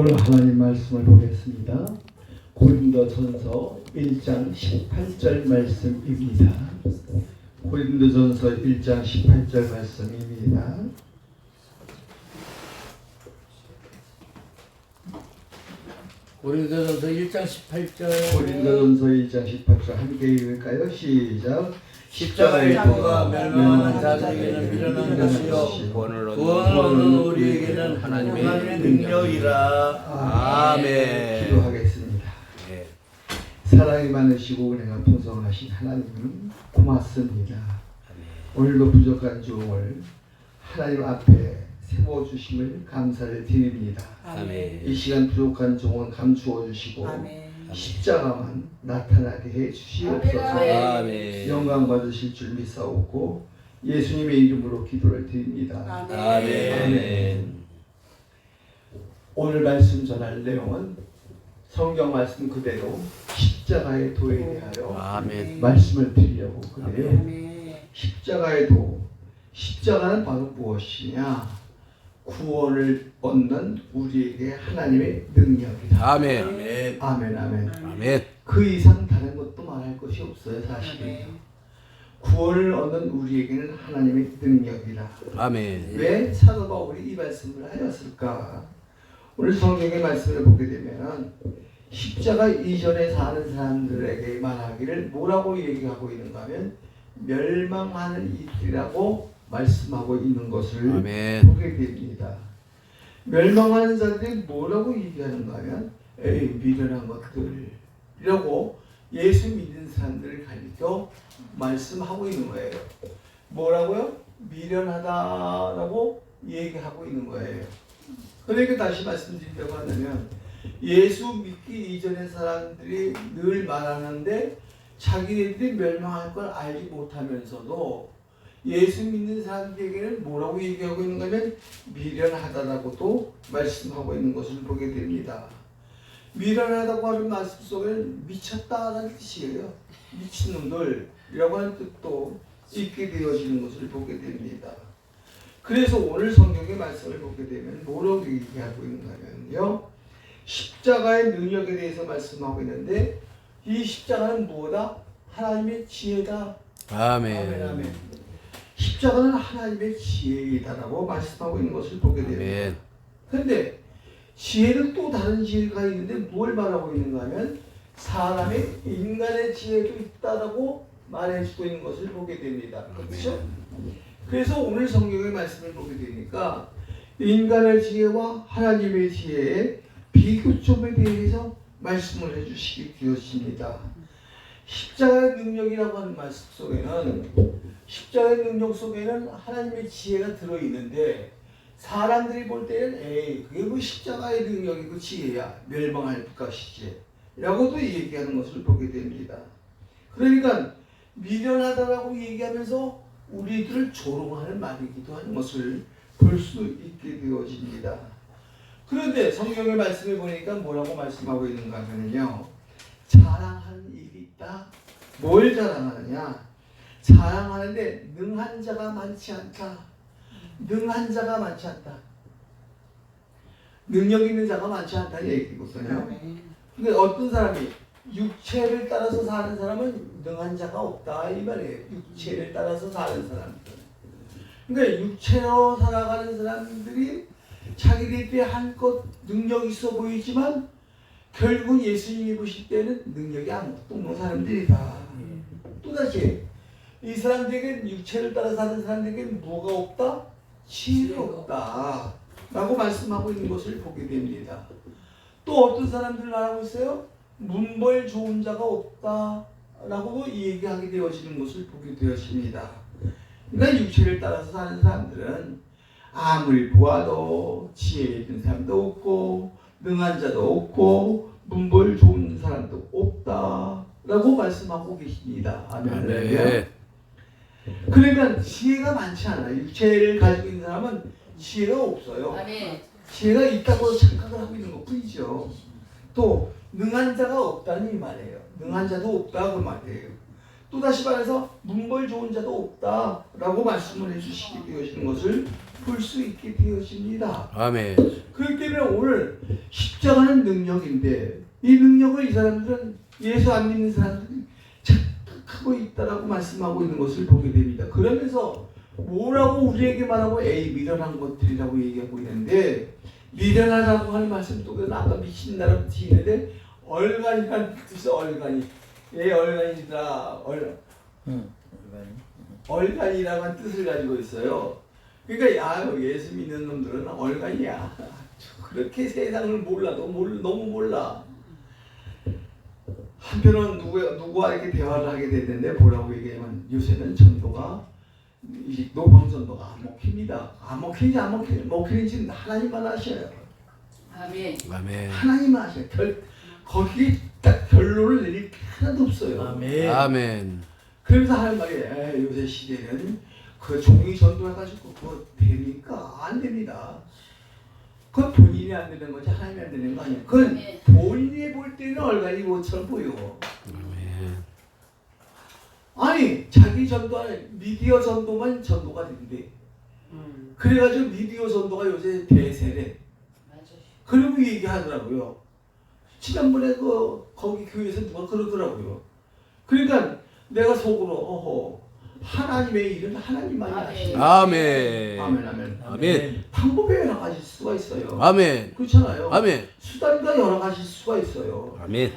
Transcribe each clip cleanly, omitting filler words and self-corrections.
오늘 하나님 말씀을 보겠습니다. 고린도전서 1장 18절 말씀입니다. 고린도전서 1장 18절 말씀입니다. 고린도전서 1장 18절. 고린도전서 1장 18절 함께 읽을까요? 시작. 십자가의 도가 멸망하는 자들에게는 미련한 것이요 구원을 얻는 우리에게는 하나님의 능력이라. 아멘. 기도하겠습니다. 네. 사랑이 많으시고 은혜가 풍성하신 하나님 고맙습니다. 오늘도 부족한 종을 하나님 앞에 세워주심을 감사를 드립니다. 아멘. 이 시간 부족한 종은 감추어 주시고 십자가만 나타나게 해 주시옵소서. 아멘. 영광 받으실 줄 믿사오고 예수님의 이름으로 기도를 드립니다. 아멘. 오늘 말씀 전할 내용은 성경 말씀 그대로 십자가의 도에 대하여 아멘. 말씀을 드리려고 그래요. 십자가의 도, 십자가는 바로 무엇이냐? 구원을 얻는 우리에게 하나님의 능력이다. 아멘. 아멘, 아멘. 아멘. 그 이상 다른 것도 말할 것이 없어요, 사실은요. 구원을 얻는 우리에게는 하나님의 능력이다. 아멘. 왜 사도 바울이 이 말씀을 하였을까? 오늘 성경의 말씀을 보게 되면 십자가 이전에 사는 사람들에게 말하기를 뭐라고 얘기하고 있는가 하면 멸망하는 이들이라고 말씀하고 있는 것을 아멘. 보게 됩니다. 멸망하는 자들이 뭐라고 얘기하는가 하면 에이 미련한 것들이라고 예수 믿는 사람들을 가리켜 말씀하고 있는 거예요. 뭐라고요? 미련하다라고 얘기하고 있는 거예요. 그러니까 다시 말씀드리려고 하면 예수 믿기 이전의 사람들이 늘 말하는데 자기네들이 멸망할 걸 알지 못하면서도 예수 믿는 사람들에게는 뭐라고 얘기하고 있는가 하면 미련하다라고도 말씀하고 있는 것을 보게 됩니다. 미련하다고 하는 말씀 속에는 미쳤다라는 뜻이에요. 미친놈들이라고 하는 뜻도 있게 되어지는 것을 보게 됩니다. 그래서 오늘 성경의 말씀을 보게 되면 뭐라고 얘기하고 있는가 하면요, 십자가의 능력에 대해서 말씀하고 있는데 이 십자가는 뭐다? 하나님의 지혜다. 아멘. 아멘, 아멘. 십자가는 하나님의 지혜이다라고 말씀하고 있는 것을 보게 됩니다. 그런데 지혜는 또 다른 지혜가 있는데 뭘 말하고 있는가 하면 사람의 인간의 지혜도 있다라고 말해주고 있는 것을 보게 됩니다. 그렇죠? 그래서 오늘 성경의 말씀을 보게 되니까 인간의 지혜와 하나님의 지혜의 비교점에 대해서 말씀을 해주시게 되었습니다. 십자가의 능력이라고 하는 말씀 속에는 십자가의 능력 속에는 하나님의 지혜가 들어있는데 사람들이 볼 때는 에이 그게 뭐 십자가의 능력이고 지혜야 멸망할 것이지 라고도 얘기하는 것을 보게 됩니다. 그러니까 미련하다라고 얘기하면서 우리들을 조롱하는 말이기도 하는 것을 볼 수 있게 되어집니다. 그런데 성경의 말씀을 보니까 뭐라고 말씀하고 있는가 하면요, 자랑하는 일이 있다. 뭘 자랑하느냐? 자랑하는데 능한 자가 많지 않다. 능한 자가 많지 않다. 능력 있는 자가 많지 않다는 얘기거든요. 그러니까 어떤 사람이 육체를 따라서 사는 사람은 능한 자가 없다 이 말이에요. 육체를 따라서 사는 사람들. 그러니까 육체로 살아가는 사람들이 자기들이 한껏 능력 있어 보이지만 결국 예수님이 보실 때는 능력이 아무것도 없는 사람들이다. 또다시 이 사람들에게 육체를 따라 사는 사람들에게 뭐가 없다? 지혜가 없다 라고 말씀하고 있는 것을 보게 됩니다. 또 어떤 사람들 말하고 있어요? 문벌 좋은 자가 없다 라고도 얘기하게 되어지는 것을 보게 되었습니다. 그러니까 육체를 따라서 사는 사람들은 아무리 보아도 지혜 있는 사람도 없고 능한 자도 없고 문벌 좋은 사람도 없다 라고 말씀하고 계십니다. 아멘. 네. 그러니까 지혜가 많지 않아요. 육체를 가지고 있는 사람은 지혜가 없어요. 아멘. 지혜가 있다고 착각을 하고 있는 것 뿐이죠. 또 능한 자가 없다는 이 말이에요. 능한 자도 없다고 말이에요. 또 다시 말해서 문벌 좋은 자도 없다라고 말씀을 해주시게 되어지는 것을 볼 수 있게 되어집니다. 아멘. 그렇기 때문에 오늘 십자가는 능력인데 이 능력을 이 사람들은 예수 안 믿는 사람들이 착각하고 있다라고 말씀하고 있는 것을 보게 됩니다. 그러면서 뭐라고 우리에게 말하고 에이 미련한 것들이라고 얘기하고 있는데 미련하다고 하는 말씀 또 아까 미친다라고 지는데 얼간이라는 뜻이 얼간이 얼간이다 얼간이라고 하는 뜻을 가지고 있어요. 그러니까 야 예수 믿는 놈들은 얼간이야. 그렇게 세상을 몰라도 너무 몰라. 한편은 누구와 이렇게 대화를 하게 되는데 뭐라고 얘기하면 요새는 전도가 이 노방전도가 안 먹힙니다. 안 먹히는지 안 먹히는지 하나님만 아셔요. 아멘. 아멘. 하나님만 아셔요. 거기에 딱 결론을 내릴 게 하나도 없어요. 아멘. 아멘. 그러면서 하는 말이 요새 시대는 그 종이 전도해가지고 그거 됩니까? 안 됩니다. 그건 본인이 안 되는 거지 하나님이 안 되는 거 아니에요. 그건 본인이 볼 때는 얼간이 뭐처럼 보여. 아멘. 아니 자기 전도하는 미디어 전도만 전도가 된대. 그래가지고 미디어 전도가 요새 대세래. 맞아요. 그러고 얘기하더라고요. 지난번에 거기 교회에서 누가 그러더라고요. 그러니까 내가 속으로 하나님의 일은 하나님만이 하시는 아멘. 아멘 아멘. 아멘. 방법이 여러 가지 수가 있어요. 아멘. 그렇잖아요. 아멘. 수단도 여러 가지 수가 있어요. 아멘.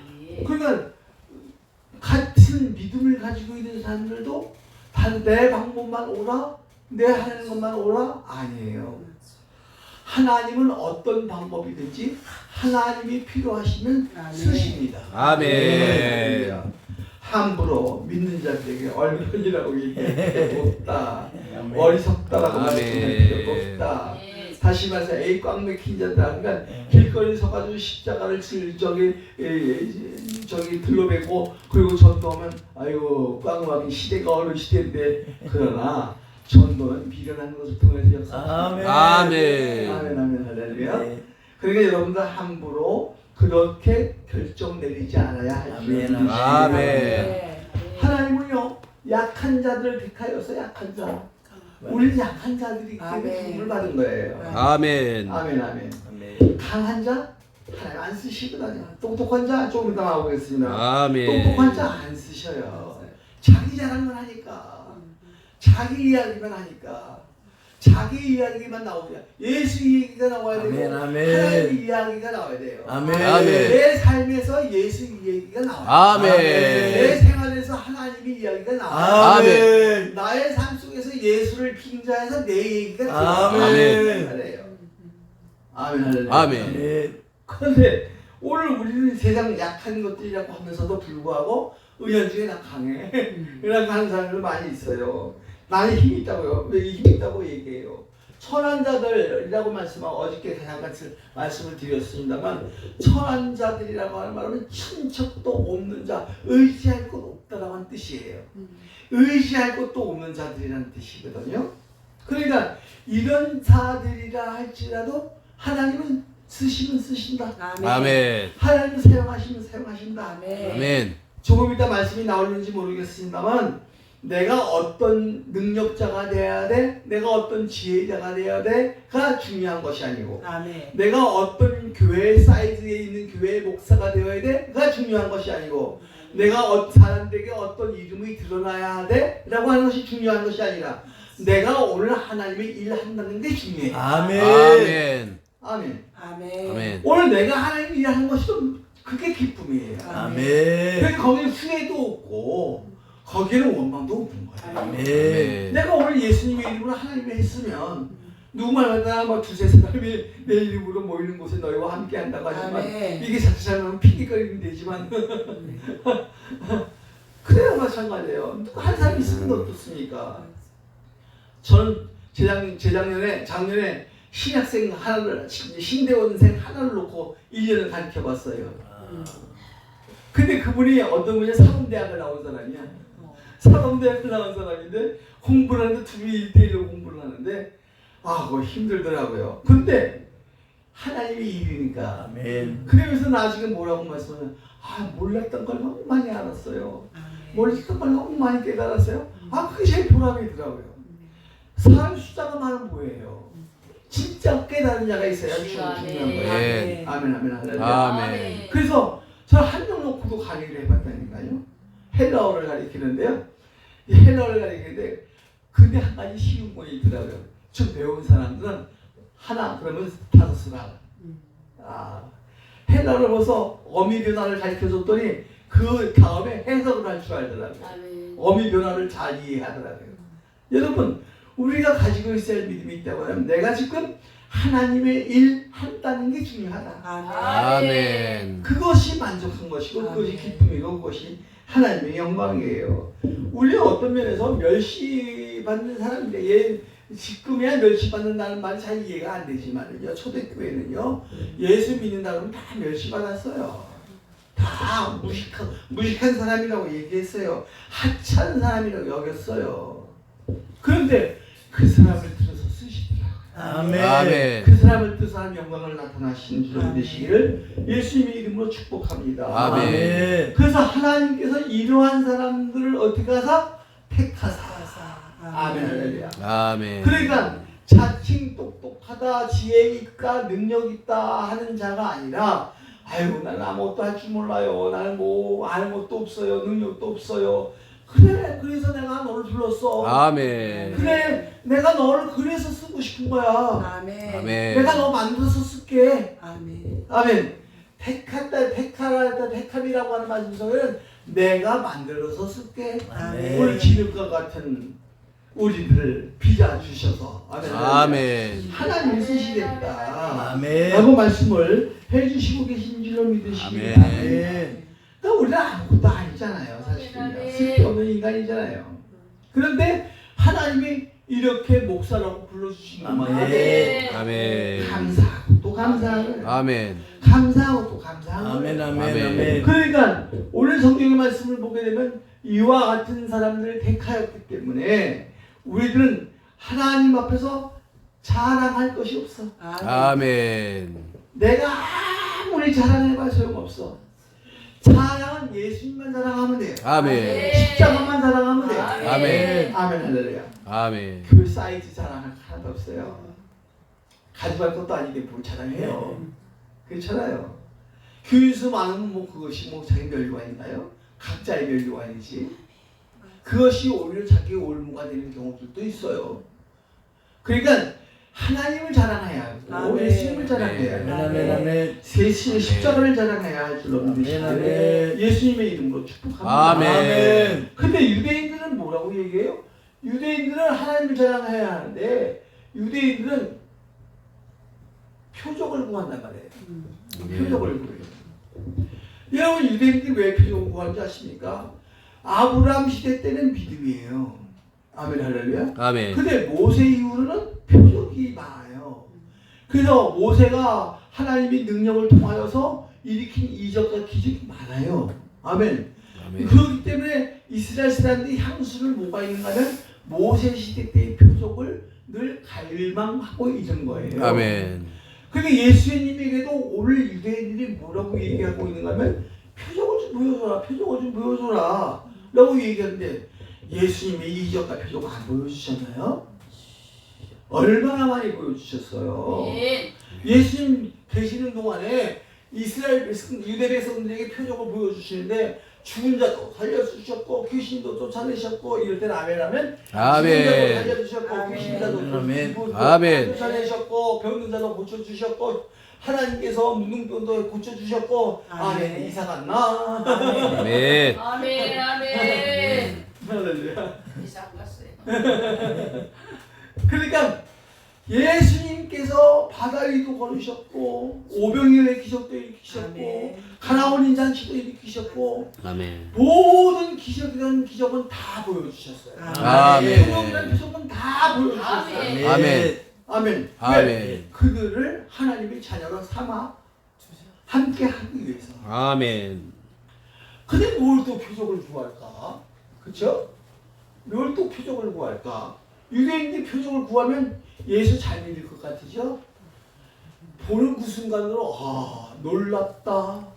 그러니까 같은 믿음을 가지고 있는 사람들도 다 내 방법만 오라, 내 하는 것만 오라 아니에요. 하나님은 어떤 방법이든지 하나님이 필요하시면 쓰십니다. 아멘. 함부로 믿는 자들에게 얼간이라고 얘기할 필요 없다. 어리석다라고 말씀할 필요 없다. 다시 말해서 에이 꽉 막힌 자다. 그러니까 길거리 서가지고 십자가를 저기 들러대고 그리고 전도하면 아이고 꽉 막힌 시대가 어느 시대인데 그러나 전도는 미련한 것을 통해서 역사합니다. 아멘. 아멘 아멘 할렐루야. 그러니까 여러분들 함부로 그렇게 결정 내리지 않아야 할 줄. 아멘. 하나님은요 약한 자들을 택하여서 약한 자. 우리는 약한 자들이 아멘. 기름을 받은 거예요. 아멘. 아멘 아멘. 강한 자 하나님 안 쓰시거든요. 똑똑한 자 조금 이따 나오겠습니다. 아멘. 똑똑한 자 안 쓰셔요. 자기 자랑만 하니까, 자기 이야기만 하니까, 자기 이야기만 나오냐. 예수 얘기가 나와야 되고 아멘, 아멘. 하나님 이야기가 나와야 돼요. 아멘. 아멘. 내 삶에서 예수 얘기가 나와요. 아멘. 내 생활에서 하나님의 이야기가 나와요. 아멘. 나의 삶 속에서 예수를 빙자해서 내 얘기가 아멘. 나와요. 아멘. 할렐루야. 아멘. 그런데 오늘 우리는 세상 약한 것들이라고 하면서도 불구하고 은연중에 나 강해. 이런 하는 사람들 많이 있어요. 나는 힘이 있다고요. 왜 힘이 있다고 얘기해요? 천한 자들이라고 말씀하고 어저께 잠깐 말씀을 드렸습니다만 천한 자들이라고 하는 말은 친척도 없는 자, 의지할 곳 없다라고 하는 뜻이에요. 의지할 곳도 없는 자들이라는 뜻이거든요. 그러니까 이런 자들이라 할지라도 하나님은 쓰시면 쓰신다. 아멘. 하나님은 사용하시면 사용하신다. 아멘. 조금 이따 말씀이 나오는지 모르겠습니다만 내가 어떤 능력자가 돼야 돼, 내가 어떤 지혜자가 돼야 돼가 중요한 것이 아니고 내가 어떤 교회 사이즈에 있는 교회 목사가 되어야 돼가 중요한 것이 아니고 내가 사람들에게 어떤 이름이 드러나야 돼라고 하는 것이 중요한 것이 아니라 내가 오늘 하나님의 일을 한다는 게 중요해요. 아멘. 아멘. 아멘. 아멘. 오늘 내가 하나님 일을 하는 것이 그게 기쁨이에요. 아멘. 그래서 거기는 후회도 없고 거기에는 원망도 없는 거예요. 아멘. 내가 오늘 예수님의 이름으로 하나님이 했으면 누구말마다 뭐 두세 사람이 내 이름으로 모이는 곳에 너희와 함께 한다고 하지만 이게 자칫하면 피기거리면 되지만 그래야 마찬가지예요. 누구 한 사람 있으면 어떻습니까? 저는 작년에 신학생 하나를 신대원생 하나를 놓고 1년을 가르쳐봤어요. 근데 그분이 어떤 분이 사범대학을 나온 사람이야. 사범대학을 나온 사람인데 공부를 하는데 둘이 1대1로 공부를 하는데 그거 힘들더라고요. 근데 하나님의 일이니까. 아멘. 그러면서 나중에 뭐라고 말씀하면 몰랐던 걸 너무 많이 알았어요. 머릿속만 너무 많이 깨달았어요. 그게 제일 보람이더라고요. 사람 숫자가 많으면 뭐예요? 진짜 깨달은 자가 있어야 중요한 거예요. 아멘. 아멘, 아멘, 할렐루야. 아멘. 그래서 저 한 명 놓고도 강의를 해봤다니까요. 헬라어를 가리키는데요. 이 헬라어를 가리키는데 근데 한 가지 쉬운 거 있더라고요. 저 배운 사람들은 하나 그러면 다섯을 알아. 헬라어를 벌써 어미 변화를 가르쳐줬더니 그 다음에 해석을 할 줄 알더라고요. 어미 변화를 잘 이해하더라고요. 여러분 우리가 가지고 있어야 할 믿음이 있다고 하면 내가 지금 하나님의 일 한다는 게 중요하다. 아멘. 그것이 만족한 것이고 그것이 기쁨이고 그것이 하나님의 영광이에요. 우리가 어떤 면에서 멸시받는 사람인데 얘 지금이야 멸시받는다는 말이 잘 이해가 안 되지만은요. 초대교회는요. 예수 믿는다 그러면 다 멸시받았어요. 다 무식한 사람이라고 얘기했어요. 하찮은 사람이라고 여겼어요. 그런데 그 사람을 들어서 쓰시더라고요. 아멘. 그 사람을 뜻하는 영광을 나타나시는 줄 믿으시기를 예수님의 이름으로 축복합니다. 아멘. 그래서 하나님께서 이러한 사람들을 어떻게 하사? 택하사. 아멘. 할렐루야. 아멘. 그러니까 자칭 똑똑하다, 지혜 있다, 능력 있다 하는 자가 아니라 아이고 나는 아무것도 할 줄 몰라요. 나는 뭐 아는 것도 없어요. 능력도 없어요. 그래 그래서 내가 너를 불렀어. 아멘. 그래 내가 너를 그래서 쓰고 싶은 거야. 아멘. 아멘. 내가 너 만들어서 쓸게. 아멘. 아멘. 택함이라고 하는 말씀에서는 내가 만들어서 쓸게. 아멘. 우리 기름과 같은 우리들을 빚어 주셔서 아멘. 하나님이 쓰시겠다. 아멘. 라고 말씀을 해주시고 계신 줄로 믿으시기 아멘. 바랍니다. 그러니까 우리는 아무것도 아니잖아요. 사실은 쓸데없는 인간이잖아요. 그런데 하나님이 이렇게 목사라고 불러주신 것만 아멘. 아멘. 감사하고 또 감사하고 아멘. 감사하고 또 감사하고 아멘. 아멘. 아멘. 아멘. 그러니까 오늘 성경의 말씀을 보게 되면 이와 같은 사람들을 택하였기 때문에 우리들은 하나님 앞에서 자랑할 것이 없어. 아멘. 내가 아무리 자랑해봐 소용없어. 자랑은 예수님만 자랑하면 돼요. 아멘. 십자가만 자랑하면 돼요. 아멘. 아멘 할렐루야. 아멘. 교회 사이즈 자랑할 거 하나도 없어요. 가져갈 것도 아닌데 뭘 자랑해요. 그렇잖아요. 교회수 많으면 뭐 그것이 뭐 자기 멸류관인가요? 각자의 멸류관이지. 그것이 오히려 자기의 올무가 되는 경우들도 있어요. 그러니까 하나님을 자랑해야 하고 아멘. 예수님을 자랑해야 하고 아멘. 아멘. 셋이 십자가를 자랑해야 할 줄로 믿으시기를 아멘. 예수님의 이름으로 축복합니다. 아멘. 근데 유대인들은 뭐라고 얘기해요? 유대인들은 하나님을 자랑해야 하는데 유대인들은 표적을 구한단 말이에요. 표적을 구해요. 여러분 유대인들이 왜 표적을 구하는지 아십니까? 아브라함 시대 때는 믿음이에요. 아멘 할렐루야. 아멘. 근데 모세 이후로는 표적이 많아요. 그래서 모세가 하나님의 능력을 통하여서 일으킨 이적과 기적이 많아요. 아멘. 아멘. 그렇기 때문에 이스라엘 사람들이 향수를 뭐가 있는가 하면 모세 시대 때의 표적을 늘 갈망하고 있는 거예요. 아멘. 그러니까 예수님에게도 오늘 유대인들이 뭐라고 얘기하고 있는가 하면 표적을 좀 보여줘라. 표적을 좀 보여줘라. 라고 얘기하는데 예수님의 이적과 표적 안 보여주셨나요? 얼마나 많이 보여주셨어요. 예수님 계시는 동안에 이스라엘 유대 백성들에게 표적을 보여주시는데 죽은 자도 살려주셨고 귀신도 쫓아내셨고 이럴 때는 아멘 하면 아멘. 죽은 자도 살려주셨고 아멘. 귀신 자도 아멘. 아멘. 쫓아내셨고 병든 자도 고쳐주셨고 하나님께서 문둥병도 고쳐주셨고 아멘. 아멘. 이사 갔나? 아멘. 아멘 아멘. 할렐루야. 이사 갔어요. 그러니까 예수님께서 바다 위도 걸으셨고 오병이어의 기적도 일으키셨고 아멘. 가나온 잔치도 일으키셨고 아멘. 모든 기적은 다 보여주셨어요. 아멘. 표적이라는 표적은 다 보여주셨어요. 아멘. 아멘. 아멘. 아멘. 왜? 그들을 하나님의 자녀로 삼아 함께 하기 위해서. 아멘. 근데 뭘 또 표적을 구할까? 그쵸? 뭘 또 표적을 구할까? 유대인들이 표적을 구하면 예수 잘 믿을 것 같으죠? 보는 그 순간으로 놀랍다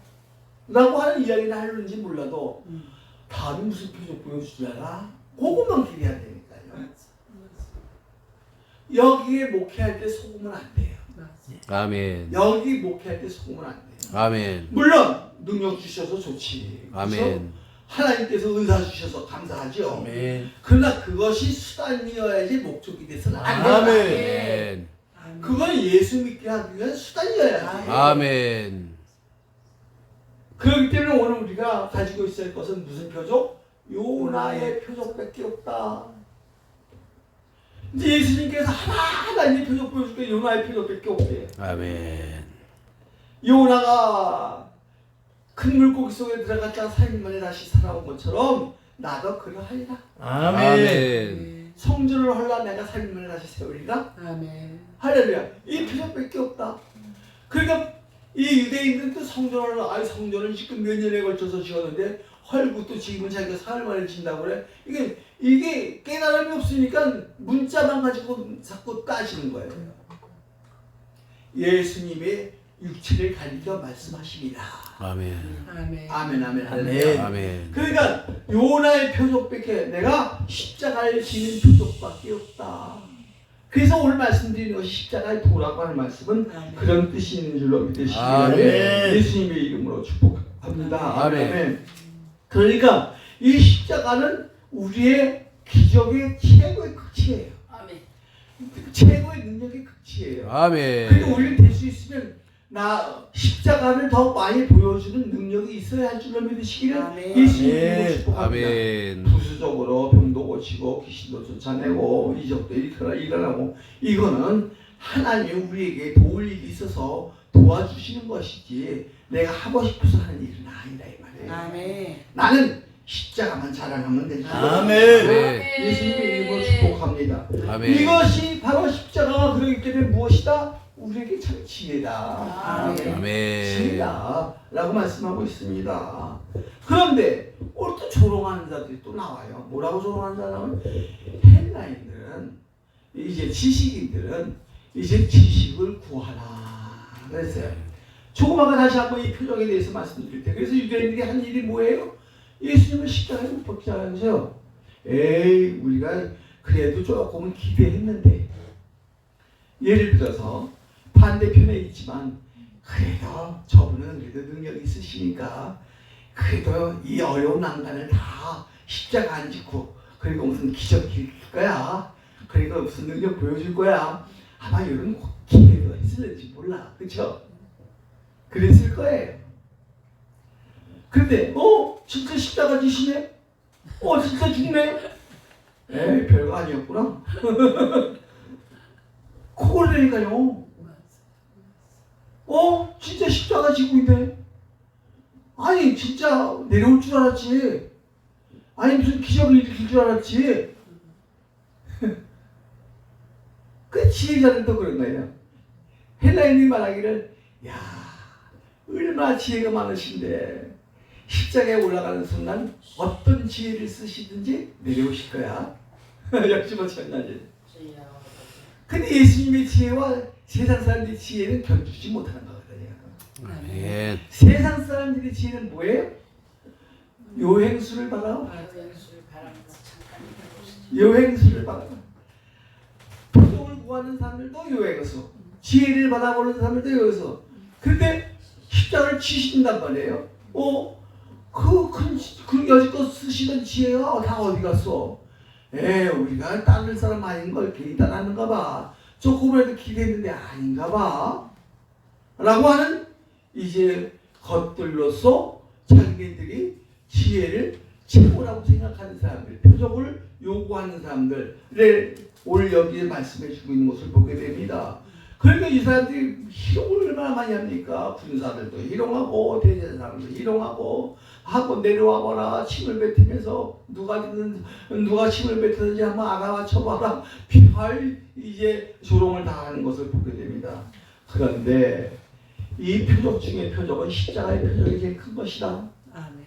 라고 하는 이야기를 하는지 몰라도 다음에 무슨 표적 보여주려나? 그것만 기대해야 되니까요. 여기에 목회할 때 속으면 안 돼요. 아멘. 여기 목회할 때 속으면 안 돼요. 아멘. 물론 능력 주셔서 좋지. 그렇죠? 아멘. 하나님께서 은사 주셔서 감사하죠. 아멘. 그러나 그것이 수단이어야지 목적이 돼서는 안 돼요. 아멘. 그건 예수 믿게 하기 위한 수단이어야 돼. 아멘. 그렇기 때문에 오늘 우리가 가지고 있어야 할 것은 무슨 표적? 요나의 표적밖에 없다. 이제 예수님께서 하나님의 표적 보여줄게 요나의 표적밖에 없대. 아멘. 요나가 큰 물고기 속에 들어갔다가 3일 만에 다시 살아온 것처럼 나도 그러하리라. 아멘. 성전을 헐라 내가 3일 만에 다시 세우리라. 아멘. 할렐루야. 이 표적밖에 없다. 그러니까 이 유대인들도 성전을 지금 몇 년에 걸쳐서 지었는데 헐고 또 지금은 자기가 사흘 만에 진다고 그래. 이게 깨달음이 없으니까 문자만 가지고 자꾸 따지는 거예요. 예수님의 육체를 가리켜 말씀하십니다. 아멘. 아멘. 아멘 아멘 할렐루야. 아멘. 그러니까 요나의 표적밖에 내가 십자가를 지는 표적밖에 없다. 그래서 오늘 말씀드리는 것이 십자가의 도라고 하는 말씀은 아멘. 그런 뜻이 있는 줄로 믿으시기 아멘. 바랍니다. 예수님의 이름으로 축복합니다. 아멘. 그러니까 이 십자가는 우리의 기적의 최고의 극치예요. 아멘. 최고의 능력의 극치예요. 아멘. 그러니까 우리는 될 수 있으면 십자가를 더 많이 보여주는 능력이 있어야 할 줄로 믿으시기를 아멘. 예수님 이름으로 축복합니다. 아멘. 부수적으로 병도 고치고 귀신도 쫓아내고 이적도 일어나고 이거는 하나님이 우리에게 도울 일이 있어서 도와주시는 것이지 내가 하고 싶어서 하는 일은 아니다 이 말이에요. 아멘. 나는 십자가만 자랑하면 되지. 아멘. 예수님의 이름으로 축복합니다. 아멘. 이것이 바로 십자가가 그러기 때문에 무엇이다? 우리에게 참 지혜다. 아멘. 아멘. 지혜다 라고 말씀하고 있습니다. 그런데 오늘 또 조롱하는 자들이 또 나와요. 뭐라고 조롱하는 자냐면 헬라인들은 이제 지식인들은 이제 지식을 구하라 그랬어요. 조금 다시 한번 이 표적에 대해서 말씀드릴 때 그래서 유대인들이 한 일이 뭐예요? 예수님을 십자가에 못 박지 않으세요. 에이 우리가 그래도 조금은 기대했는데 예를 들어서 반대편에 있지만 그래도 저분은 그래도 능력이 있으시니까 그래도 이 어려운 난간을 다 십자가 안 짓고 그리고 무슨 기적 일으킬 거야. 그리고 무슨 능력 보여줄 거야. 아마 이런 기대가 있을지 몰라. 그쵸? 그랬을 거예요. 근데 진짜 십자가 지시네? 진짜 죽네? 에이 별거 아니었구나. 그거라니까요. 진짜 십자가 지고 있네. 아니 진짜 내려올 줄 알았지. 아니 무슨 기적을 일으킬 줄 알았지. 그 지혜자들도 그런 거예요. 헬라인이 말하기를 야 얼마나 지혜가 많으신데 십자가에 올라가는 순간 어떤 지혜를 쓰시든지 내려오실 거야. 역시 마찬가지. 근데 예수님의 지혜와 세상 사람들의 지혜는 견주지 못하는 거거든요. 아멘. 세상 사람들의 지혜는 뭐예요? 요행수를 받아. 요행수를 받아. 표적을 구하는 사람들도 요행수. 지혜를 받아보는 사람들도 요행수. 근데 십자가를 치신단 말이에요. 그 여지껏 쓰시던 지혜가 다 어디 갔어? 우리가 따를 사람 아닌 걸 괜히 따랐는가 봐. 조금이라도 기대했는데 아닌가 봐. 라고 하는 이제 것들로서 자기네들이 지혜를 최고라고 생각하는 사람들, 표적을 요구하는 사람들을 오늘 여기에 말씀해 주고 있는 것을 보게 됩니다. 그러니까 이 사람들이 희롱을 얼마나 많이 합니까? 군사들도 희롱하고 대제사장도 희롱하고 한번 내려와 봐라 침을 뱉으면서 누가 침을 뱉었는지 한번 알아맞혀봐라 비할 이제 조롱을 당하는 것을 보게 됩니다. 그런데 이 표적 중에 표적은 십자가의 표적이 제일 큰 것이다. 아멘.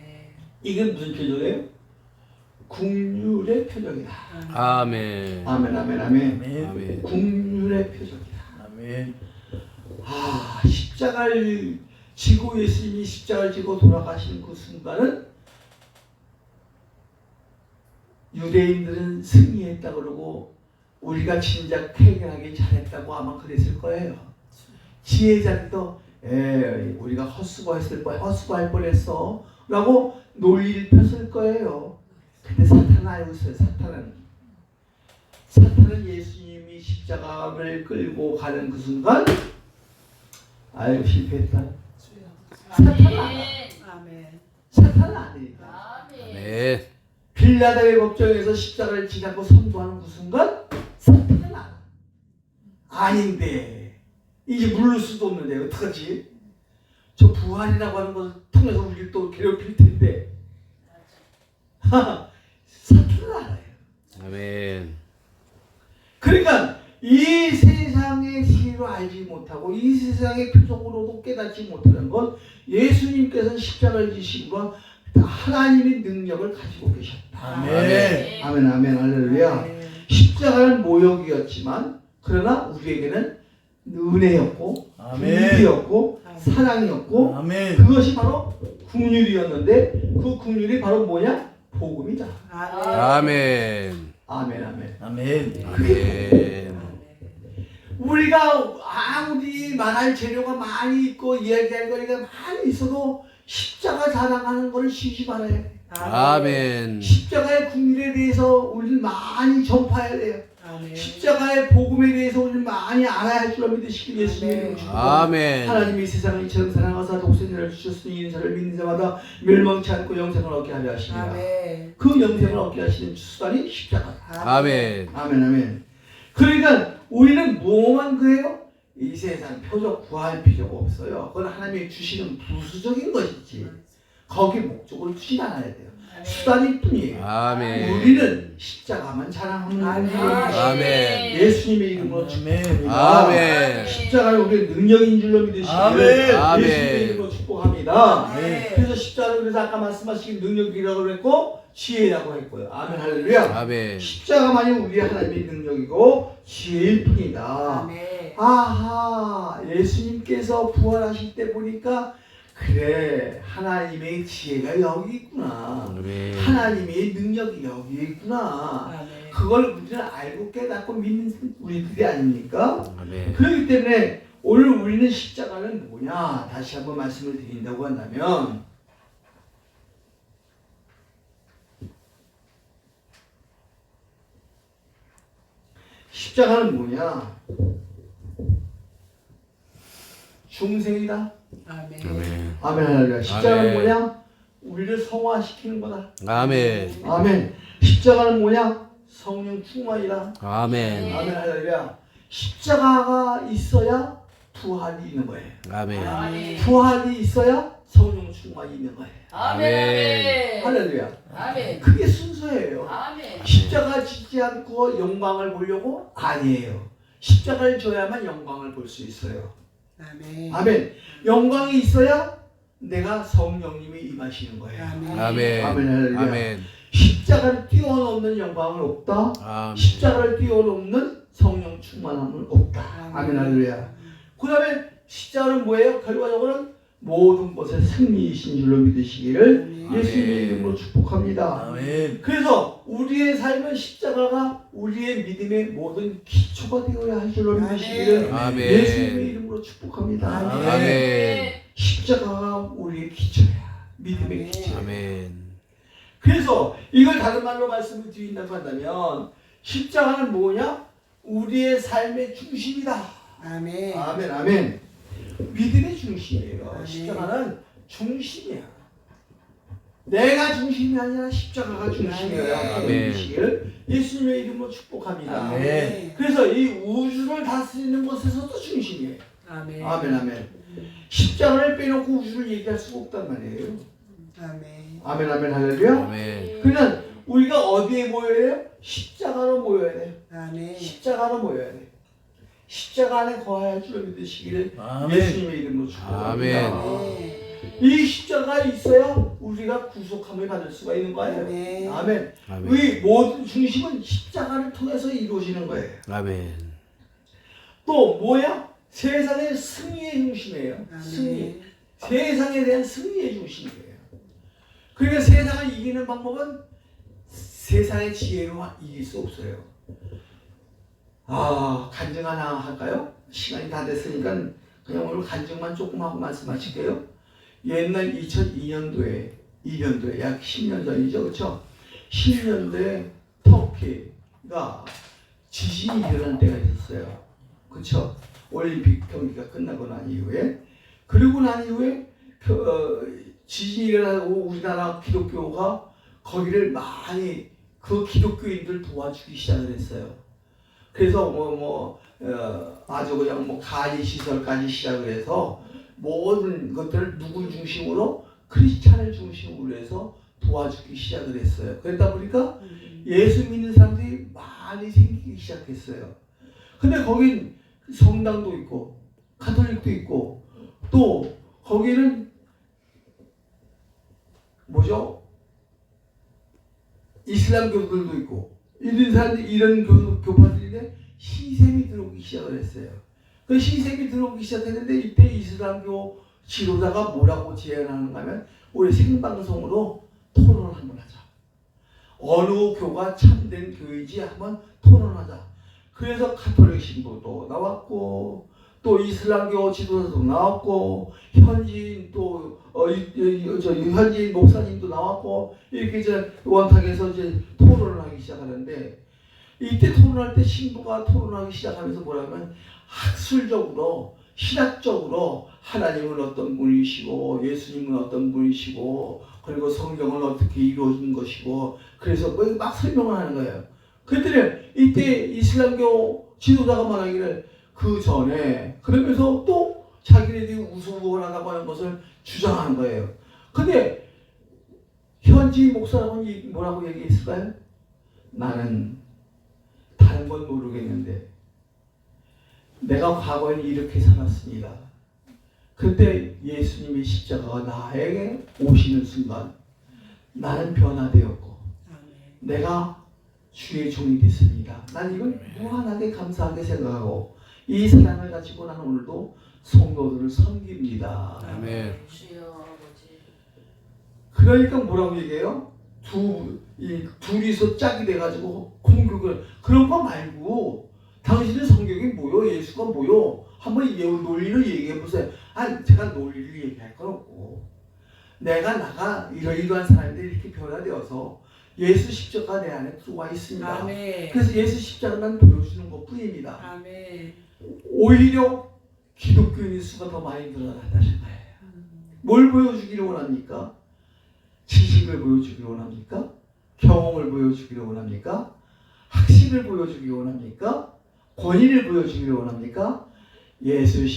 이게 무슨 표적이에요? 국률의 표적이다. 아멘. 아멘 아멘 아멘. 아멘. 국률의 표적이다. 아멘. 십자가를 지고 예수님이 십자가를 지고 돌아가시는 그 순간은 유대인들은 승리했다 그러고 우리가 진작 퇴근하기 잘했다고 아마 그랬을 거예요. 지혜자들도 우리가 헛수고할 뻔했어 라고 논리를 폈을 거예요. 근데 사탄은 알고 있어요. 사탄은 예수님이 십자가를 끌고 가는 그 순간 알고 실패했다. 사탄은 알아. 아멘. 사탄은 아니니까. 아멘. 빌라도의 법정에서 십자가를 지나고 선포하는 그 순간 사탄은 알아. 아닌데 이제 물을 수도 없는데 어떡하지? 저 부활이라고 하는 것을 통해서 우리를 또 괴롭힐 텐데 사탄은 알아요. 아멘. 그러니까 이 세상의 지혜로 알지 못하고 이 세상의 표적으로도 깨닫지 못하는 건 예수님께서는 십자가를 지시고 하나님의 능력을 가지고 계셨다. 아멘. 아멘 아멘 할렐루야. 십자가는 모욕이었지만 그러나 우리에게는 은혜였고 아멘. 긍휼이었고 사랑이었고 아멘. 그것이 바로 긍휼이었는데 그 긍휼이 바로 뭐냐? 복음이다. 아멘. 아멘 아멘. 아멘. 아멘. 우리가 아무리 말할 재료가 많이 있고 이야기할 거리가 많이 있어도 십자가 자랑하는 걸 쉬지 말아야 돼. 아멘. 십자가의 긍휼에 대해서 우리는 많이 전파해야 돼요. 아멘. 십자가의 복음에 대해서 우리는 많이 알아야 할 줄 믿으시길 예수님의 이름으로 아멘. 하나님이 세상을 이처럼 사랑하사 독생자를 주셨으니 이는 저를 믿는 자마다 멸망치 않고 영생을 얻게 하려 하시니라. 아멘. 그 영생을 얻게 하시는 수단이 십자가다. 아멘. 아멘 아멘. 그러니까 우리는 뭐만 그래요? 이 세상 표적 구할 필요가 없어요. 그건 하나님이 주시는 부수적인 것이지 거기에 목적을 두지 않아야 돼요. 수단일 뿐이에요. 아멘. 우리는 십자가만 자랑하면 아멘. 아멘. 예수님의 이름으로 아멘. 축복합니다. 아멘. 십자가는 우리의 능력인 줄로 믿으시길 아멘. 아멘. 예수님의 이름으로 축복합니다. 아멘. 그래서 십자가는 그래서 아까 말씀하신 능력이라고 그랬고 지혜라고 했고요. 아멘 할렐루야. 아멘. 십자가만이 우리 하나님의 능력이고 지혜일 뿐이다. 아멘. 아하, 예수님께서 부활하실 때 보니까 그래 하나님의 지혜가 여기 있구나. 아멘. 하나님의 능력이 여기 있구나. 아멘. 그걸 우리는 알고 깨닫고 믿는 우리들이 아닙니까? 아멘. 그렇기 때문에 오늘 우리는 십자가는 뭐냐 다시 한번 말씀을 드린다고 한다면 십자가는 뭐냐? 중생이다. 아멘. 아멘. 아멘 할렐루야. 십자가는 아멘. 뭐냐? 우리를 성화시키는 거다. 아멘. 아멘. 십자가는 뭐냐? 성령 충만이다. 아멘. 아멘 할렐루야. 십자가가 있어야 부활이 있는 거예요. 아멘. 부활이 있어야 성령 충만이 있는 거예요. 아멘. 할렐루야. 아멘. 그게 순서예요. 아멘. 십자가 지지 않고 영광을 보려고 아니에요. 십자가를 져야만 영광을 볼 수 있어요. 아멘. 아멘. 영광이 있어야 내가 성령님이 임하시는 거예요. 아멘. 아멘. 아멘 할렐루야. 아멘. 십자가를 뛰어넘는 영광은 없다. 아멘. 십자가를 뛰어넘는 성령 충만함은 없다. 아멘 할렐루야. 그 다음에 십자가는 뭐예요? 결과적으로는 모든 것에 승리이신 줄로 믿으시기를 아멘. 예수님의 이름으로 축복합니다. 아멘. 그래서 우리의 삶은 십자가가 우리의 믿음의 모든 기초가 되어야 할 줄로 믿으시기를 아멘. 예수님의 이름으로 축복합니다. 아멘. 십자가가 우리의 기초야. 믿음의 아멘. 기초. 아멘. 그래서 이걸 다른 말로 말씀을 드린다고 한다면 십자가는 뭐냐? 우리의 삶의 중심이다. 아멘. 아멘 아멘. 믿음의 중심이에요. 아멘. 십자가는 중심이야. 내가 중심이 아니라 십자가가 중심이어야 아멘. 믿으시기를 예수님의 이름으로 축복합니다. 아멘. 그래서 이 우주를 다스리는 것에서도 중심이에요. 아멘. 아멘 아멘. 십자가를 빼놓고 우주를 얘기할 수가 없단 말이에요. 아멘. 아멘 아멘 할렐루야. 아멘. 그러면 우리가 어디에 모여야 돼요? 십자가로 모여야 돼요. 아멘. 십자가로 모여야 돼요. 십자가 안에 거하여 줄로 믿으시기를 아멘. 예수님의 이름으로 축복합니다. 아멘. 이 십자가가 있어야 우리가 구속함을 받을 수가 있는 거예요. 아멘. 아멘. 아멘. 우리 모든 중심은 십자가를 통해서 이루어지는 거예요. 아멘. 또 뭐야? 세상의 승리의 중심이에요. 아멘. 승리. 세상에 대한 승리의 중심이에요. 그러니까 세상을 이기는 방법은 세상의 지혜로 이길 수 없어요. 간증 하나 할까요? 시간이 다 됐으니까 그냥 오늘 간증만 조금 하고 말씀하실게요. 옛날 2002년도에 약 10년 전이죠, 그렇죠? 10년도에 터키가 지진이 일어난 때가 있었어요, 그렇죠? 올림픽 경기가 끝나고 난 이후에, 그리고 난 이후에 지진이 일어나고 우리나라 기독교가 거기를 많이 그 기독교인들 도와주기 시작을 했어요. 그래서 아주 그냥 간이 시설까지 시작을 해서 모든 것들을 누굴 중심으로 크리스찬을 중심으로 해서 도와주기 시작을 했어요. 그러다 보니까 예수 믿는 사람들이 많이 생기기 시작했어요. 근데 거긴 성당도 있고 가톨릭도 있고 또 거기는 이슬람 교도들도 있고 이런 사람들이 이런 교파들인데 시샘이 들어오기 시작을 했어요. 그 시샘이 들어오기 시작했는데 이때 이슬람교 지도자가 뭐라고 제안하는가 하면 우리 생방송으로 토론을 한번 하자. 어느 교가 참된 교회인지 한번 토론하자. 그래서 가톨릭 신부도 나왔고 또 이슬람교 지도자도 나왔고 현지인 또 현지인 목사님도 나왔고 이렇게 이제 원탁에서 이제 토론을 하기 시작하는데 이때 토론할 때 신부가 토론하기 시작하면서 뭐라면 학술적으로 신학적으로 하나님은 어떤 분이시고 예수님은 어떤 분이시고 그리고 성경은 어떻게 이루어진 것이고 그래서 막 설명을 하는 거예요. 그랬더니 이때 이슬람교 지도자가 말하기를 그 전에 그러면서 또 자기네들이 우스갯하다고 하는 것을 주장하는 거예요. 근데 현지 목사님은 뭐라고 얘기했을까요? 나는 다른 건 모르겠는데 내가 과거에 이렇게 살았습니다. 그때 예수님의 십자가가 나에게 오시는 순간 나는 변화되었고 내가 주의 종이 됐습니다. 난 이걸 무한하게 감사하게 생각하고 이 사랑을 가지고 나는 오늘도 성도들을 섬깁니다. 아멘. 주여 아버지. 그러니까 뭐라고 얘기해요? 둘이서 짝이 돼가지고 공격을 그런 거 말고 당신은 성경이 뭐요? 예수가 뭐요? 한번 논리를 얘기해보세요. 제가 논리를 얘기할 건 없고 나가 이러이러한 사람들이 이렇게 변화되어서 예수 십자가 내 안에 들어와 있습니다. 아멘. 그래서 예수 십자가만 보여주는 것 뿐입니다. 아멘. 오히려 기독교인의 수가 더 많이 늘어난다는 거예요. 뭘 보여주기를 원합니까? 지식을 보여주기를 원합니까? 경험을 보여주기를 원합니까? 학식을 보여주기를 원합니까? 권위를 보여주기를 원합니까? 예수